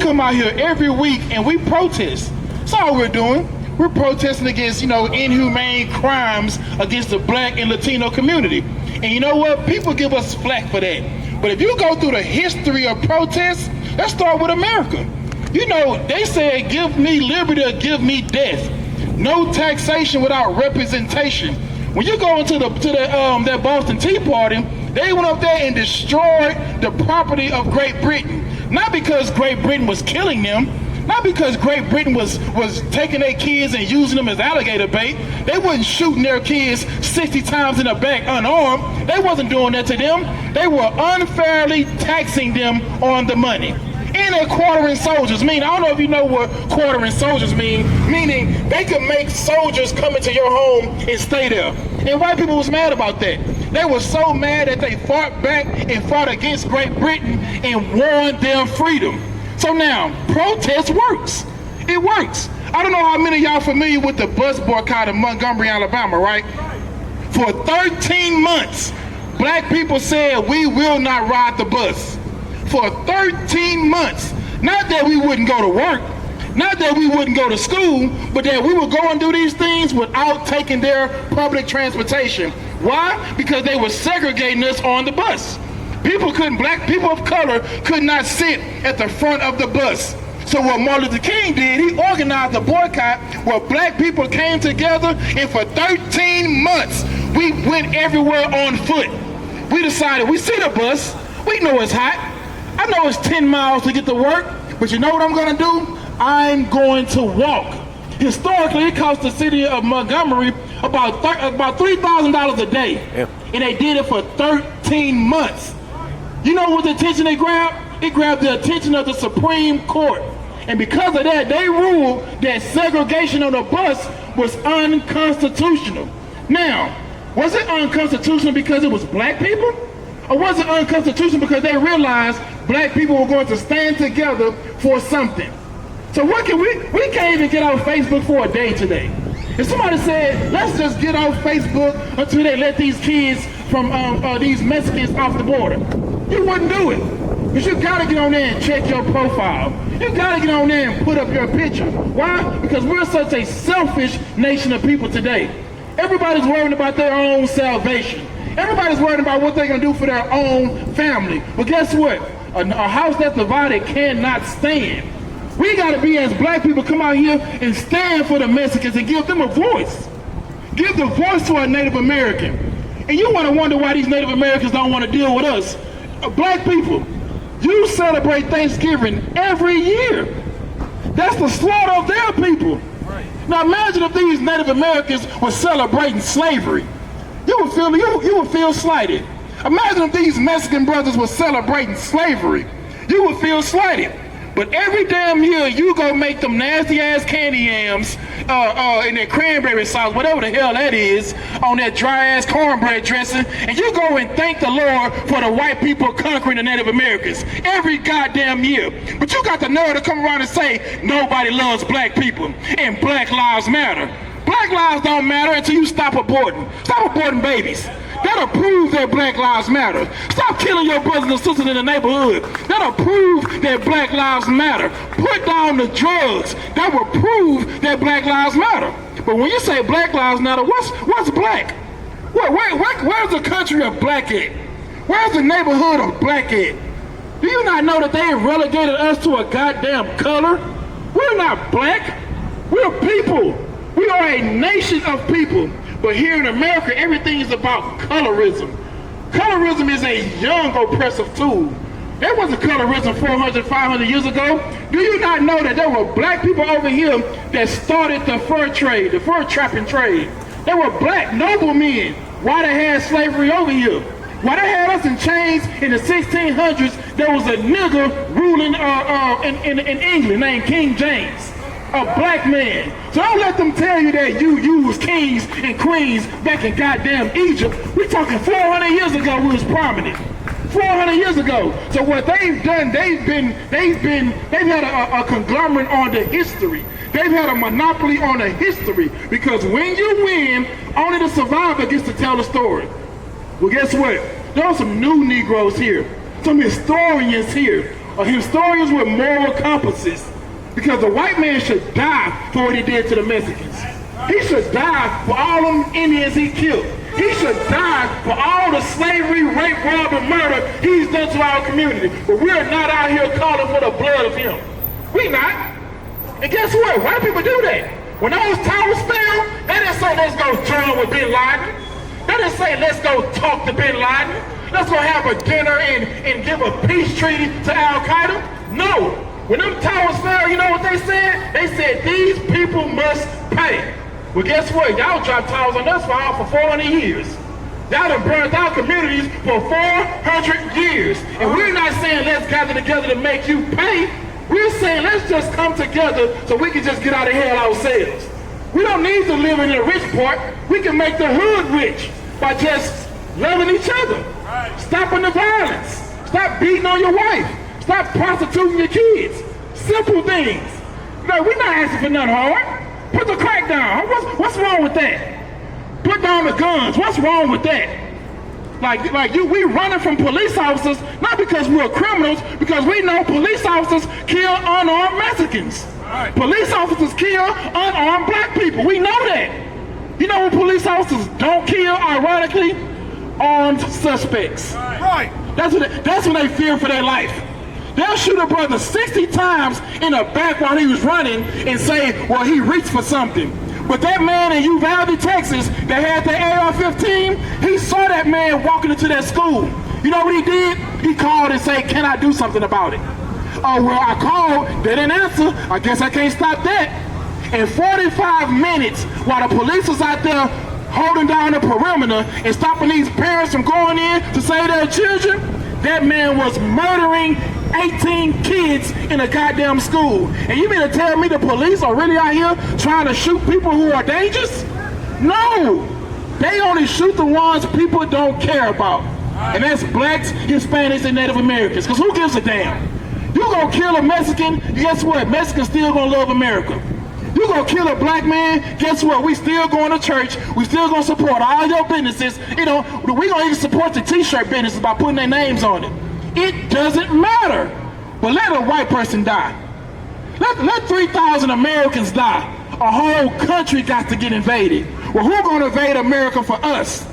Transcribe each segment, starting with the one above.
come out here every week and we protest. That's all we're doing. We're protesting against, inhumane crimes against the Black and Latino community. And you know what? People give us flack for that. But if you go through the history of protests, let's start with America. They said, give me liberty or give me death. No taxation without representation. When you go into that Boston Tea Party, they went up there and destroyed the property of Great Britain. Not because Great Britain was killing them, not because Great Britain was taking their kids and using them as alligator bait. They wasn't shooting their kids 60 times in the back unarmed. They wasn't doing that to them. They were unfairly taxing them on the money. And they're quartering soldiers. I don't know if you know what quartering soldiers mean. Meaning they could make soldiers come into your home and stay there. And white people was mad about that. They were so mad that they fought back and fought against Great Britain and won their freedom. So now, protest works. It works. I don't know how many of y'all familiar with the bus boycott in Montgomery, Alabama, right? For 13 months, Black people said we will not ride the bus. For 13 months. Not that we wouldn't go to work, not that we wouldn't go to school, but that we would go and do these things without taking their public transportation. Why? Because they were segregating us on the bus. Black people of color could not sit at the front of the bus. So what Martin Luther King did, he organized a boycott where Black people came together, and for 13 months, we went everywhere on foot. We decided, we see the bus, we know it's hot. I know it's 10 miles to get to work, but you know what I'm gonna do? I'm going to walk. Historically, it cost the city of Montgomery about $3,000 a day, and they did it for 13 months. You know what the attention they grabbed? It grabbed the attention of the Supreme Court. And because of that, they ruled that segregation on the bus was unconstitutional. Now, was it unconstitutional because it was Black people? Or was it unconstitutional because they realized Black people were going to stand together for something? So what can we can't even get off Facebook for a day today. If somebody said, let's just get off Facebook until they let these kids from these Mexicans off the border, you wouldn't do it. Because you gotta get on there and check your profile. You gotta get on there and put up your picture. Why? Because we're such a selfish nation of people today. Everybody's worried about their own salvation. Everybody's worried about what they're gonna do for their own family. But guess what? A house that's divided cannot stand. We gotta be, as Black people, come out here and stand for the Mexicans and give them a voice. Give the voice to our Native American. And you wanna wonder why these Native Americans don't wanna deal with us. Black people, you celebrate Thanksgiving every year. That's the slaughter of their people. Now imagine if these Native Americans were celebrating slavery. You would feel slighted. Imagine if these Mexican brothers were celebrating slavery. You would feel slighted. But every damn year, you go make them nasty ass candy yams and that cranberry sauce, whatever the hell that is, on that dry ass cornbread dressing, and you go and thank the Lord for the white people conquering the Native Americans every goddamn year. But you got the nerve to come around and say nobody loves Black people and Black lives matter. Black lives don't matter until you stop aborting. Stop aborting babies. That'll prove that Black lives matter. Stop killing your brothers and sisters in the neighborhood. That'll prove that Black lives matter. Put down the drugs. That will prove that Black lives matter. But when you say Black lives matter, what's Black? Where's the country of Black at? Where's the neighborhood of Black at? Do you not know that they have relegated us to a goddamn color? We're not Black. We're people. We are a nation of people. But here in America, everything is about colorism. Colorism is a young oppressive tool. There wasn't colorism 400, 500 years ago. Do you not know that there were Black people over here that started the fur trade, the fur trapping trade? There were Black noblemen. Why they had slavery over here? Why they had us in chains in the 1600s, there was a nigger ruling in England named King James. A Black man. So don't let them tell you that you was kings and queens back in goddamn Egypt. We're talking 400 years ago we was prominent. 400 years ago. So what they've done, they've had a conglomerate on the history. They've had a monopoly on the history. Because when you win, only the survivor gets to tell the story. Well, guess what? There are some new Negroes here. Some historians here historians with moral compasses, because the white man should die for what he did to the Mexicans. He should die for all them Indians he killed. He should die for all the slavery, rape, rob, and murder he's done to our community. But we are not out here calling for the blood of him. We not. And guess what? White people do that. When those towers fell, they didn't say let's go join with Bin Laden. They didn't say let's go talk to Bin Laden. Let's go have a dinner and give a peace treaty to Al Qaeda. No. When them towers fell, you know what they said? They said these people must pay. Well, guess what? Y'all dropped towers on us for 400 years. Y'all done burned our communities for 400 years. And we're not saying let's gather together to make you pay. We're saying let's just come together so we can just get out of hell ourselves. We don't need to live in the rich part. We can make the hood rich by just loving each other. Stopping the violence. Stop beating on your wife. Stop prostituting your kids. Simple things. No, we're not asking for nothing hard. Put the crack down. What's wrong with that? Put down the guns. What's wrong with that? We running from police officers, not because we're criminals, because we know police officers kill unarmed Mexicans. Right. Police officers kill unarmed black people. We know that. You know what police officers don't kill, ironically? Armed suspects. Right. That's when they fear for their life. They'll shoot a brother 60 times in the back while he was running and say, well, he reached for something. But that man in Uvalde, Texas, that had the AR-15, he saw that man walking into that school. You know what he did? He called and said, can I do something about it? Oh, well, I called, they didn't answer. I guess I can't stop that. In 45 minutes, while the police was out there holding down the perimeter and stopping these parents from going in to save their children, that man was murdering 18 kids in a goddamn school. And you mean to tell me the police are really out here trying to shoot people who are dangerous? No! They only shoot the ones people don't care about. And that's blacks, Hispanics, and Native Americans. Because who gives a damn? You gonna kill a Mexican, guess what? Mexicans still gonna love America. You gonna kill a black man, guess what? We still going to church. We still gonna support all your businesses. You know, we gonna even support the t-shirt businesses by putting their names on it. It doesn't matter. But let a white person die. Let 3,000 Americans die. A whole country got to get invaded. Well, who's gonna invade America for us?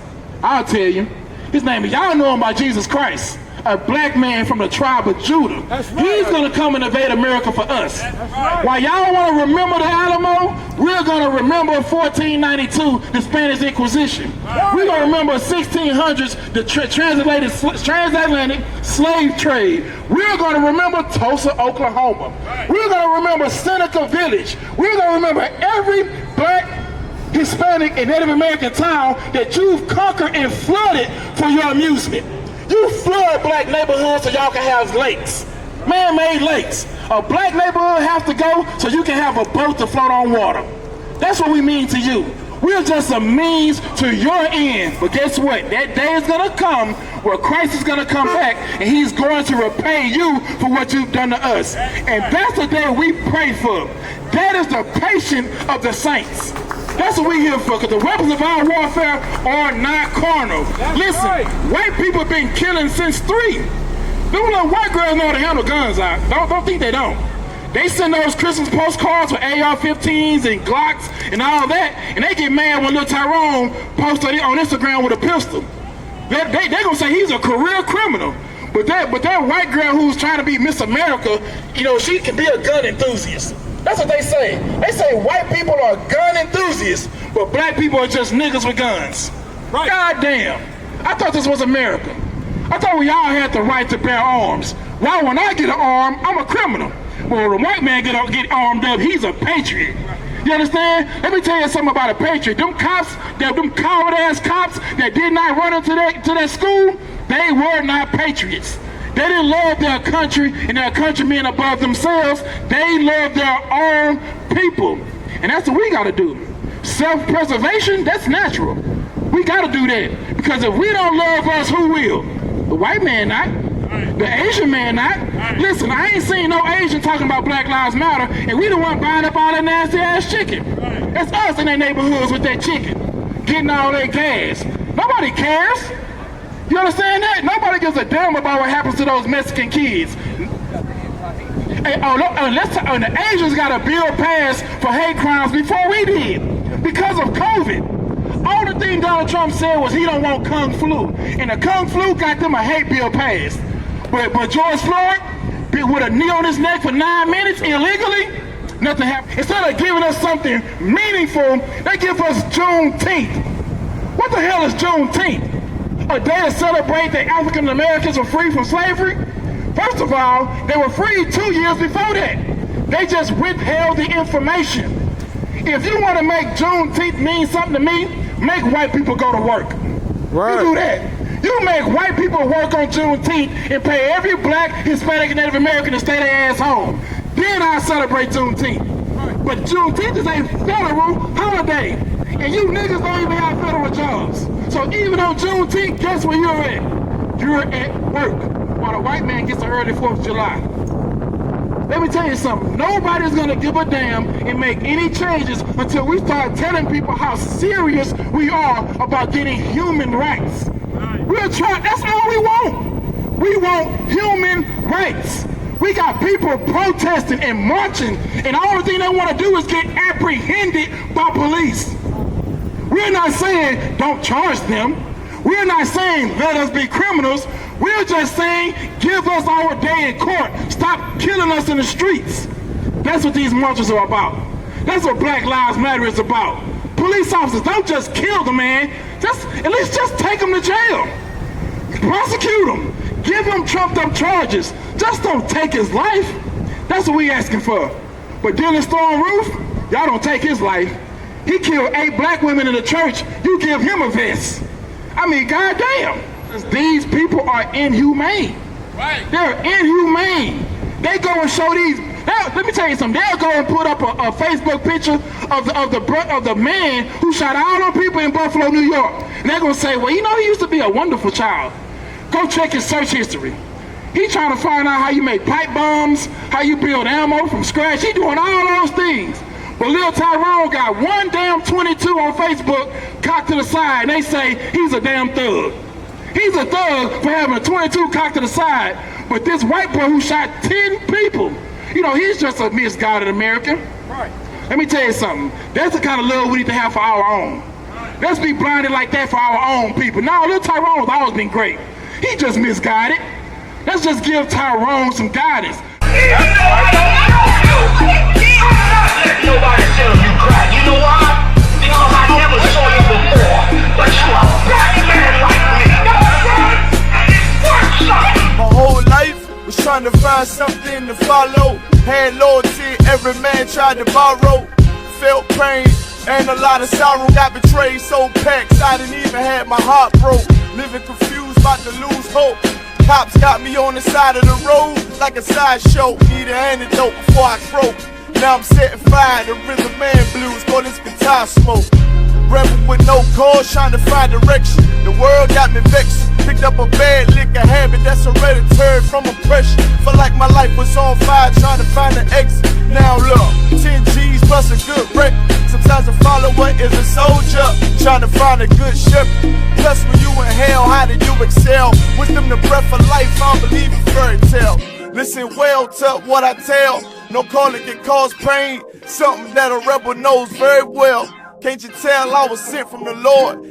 I'll tell you. His name is, y'all know him by Jesus Christ. A black man from the tribe of Judah. Right. He's gonna come and invade America for us. Right. While y'all wanna remember the Alamo, we're gonna remember 1492, the Spanish Inquisition. Right. We're gonna remember 1600s, the transatlantic slave trade. We're gonna remember Tulsa, Oklahoma. Right. We're gonna remember Seneca Village. We're gonna remember every black, Hispanic, and Native American town that you've conquered and flooded for your amusement. You flood black neighborhoods so y'all can have lakes, man-made lakes. A black neighborhood has to go so you can have a boat to float on water. That's what we mean to you. We're just a means to your end. But guess what? That day is going to come where Christ is going to come back and he's going to repay you for what you've done to us. And that's the day we pray for. That is the patience of the saints. That's what we're here for, because the weapons of our warfare are not carnal. Listen, white people have been killing since 3. Them little white girls know how to handle guns out. Don't think they don't. They send those Christmas postcards with AR-15s and Glocks and all that, and they get mad when little Tyrone posts on Instagram with a pistol. They're gonna say he's a career criminal. But that white girl who's trying to be Miss America, you know, she can be a gun enthusiast. That's what they say. They say white people are gun enthusiasts, but black people are just niggas with guns. Right. God damn. I thought this was America. I thought we all had the right to bear arms. Why when I get an arm, I'm a criminal. Well, when a white man get armed up, he's a patriot. You understand? Let me tell you something about a patriot. Them cops, them coward-ass cops that did not run into that school, they were not patriots. They didn't love their country and their countrymen above themselves. They loved their own people. And that's what we got to do. Self-preservation, that's natural. We got to do that. Because if we don't love us, who will? The white man not. The Asian man not. Listen, I ain't seen no Asian talking about Black Lives Matter, and we the one buying up all that nasty-ass chicken. It's us in their neighborhoods with that chicken, getting all that gas. Nobody cares. You understand that? Nobody Nobody gives a damn about what happens to those Mexican kids. And, the Asians got a bill passed for hate crimes before we did because of COVID. All the thing Donald Trump said was he don't want Kung Flu, and the Kung Flu got them a hate bill passed. But George Floyd, with a knee on his neck for 9 minutes illegally, nothing happened. Instead of giving us something meaningful, they give us Juneteenth. What the hell is Juneteenth? A day to celebrate that African Americans were free from slavery? First of all, they were free 2 years before that. They just withheld the information. If you want to make Juneteenth mean something to me, make white people go to work. Right. You do that. You make white people work on Juneteenth and pay every black, Hispanic, and Native American to stay their ass home. Then I'll celebrate Juneteenth. Right. But Juneteenth is a federal holiday. And you niggas don't even have federal jobs. So even on Juneteenth, guess where you're at? You're at work. While the white man gets an early 4th of July. Let me tell you something. Nobody's going to give a damn and make any changes until we start telling people how serious we are about getting human rights. We're trying. That's all we want. We want human rights. We got people protesting and marching, and the only thing they want to do is get apprehended by police. We're not saying don't charge them. We're not saying let us be criminals. We're just saying give us our day in court. Stop killing us in the streets. That's what these marches are about. That's what Black Lives Matter is about. Police officers, don't just kill the man. At least just take him to jail. Prosecute him. Give him trumped up charges. Just don't take his life. That's what we asking for. But Dylan Storm Roof, y'all don't take his life. He killed 8 black women in the church. You give him a vest. I mean, goddamn. These people are inhumane. Right. They're inhumane. They go and show these. Let me tell you something. They'll go and put up a Facebook picture of the man who shot all them people in Buffalo, New York. And they're gonna say, well, you know, he used to be a wonderful child. Go check his search history. He trying to find out how you make pipe bombs, how you build ammo from scratch. He doing all those things. But Lil Tyrone got one damn 22 on Facebook cocked to the side, and they say he's a damn thug. He's a thug for having a 22 cocked to the side. But this white boy who shot 10 people, you know, he's just a misguided American. Right. Let me tell you something. That's the kind of love we need to have for our own. Right. Let's be blinded like that for our own people. No, Lil Tyrone's always been great. He just misguided. Let's just give Tyrone some guidance. Nobody tell you crack. You know why? Because I never saw you before. But you a black man like me. My whole life was trying to find something to follow. Had loyalty, every man tried to borrow. Felt pain and a lot of sorrow. Got betrayed, so packed, I didn't even have my heart broke. Living confused, about to lose hope. Cops got me on the side of the road like a sideshow. Need an antidote before I croak. Now I'm setting fire to rhythm man blues, call this guitar smoke. Rebel with no cause, trying to find direction. The world got me vexed. Picked up a bad liquor habit that's hereditary from oppression. Felt like my life was on fire, trying to find an exit. Now look, 10 G's plus a good wreck. Sometimes a follower is a soldier, trying to find a good shepherd. Plus when you in hell, how did you excel? Wisdom the breath of life, I don't believe in fairy tale. Listen well to what I tell. No calling can cause pain. Something that a rebel knows very well. Can't you tell I was sent from the Lord?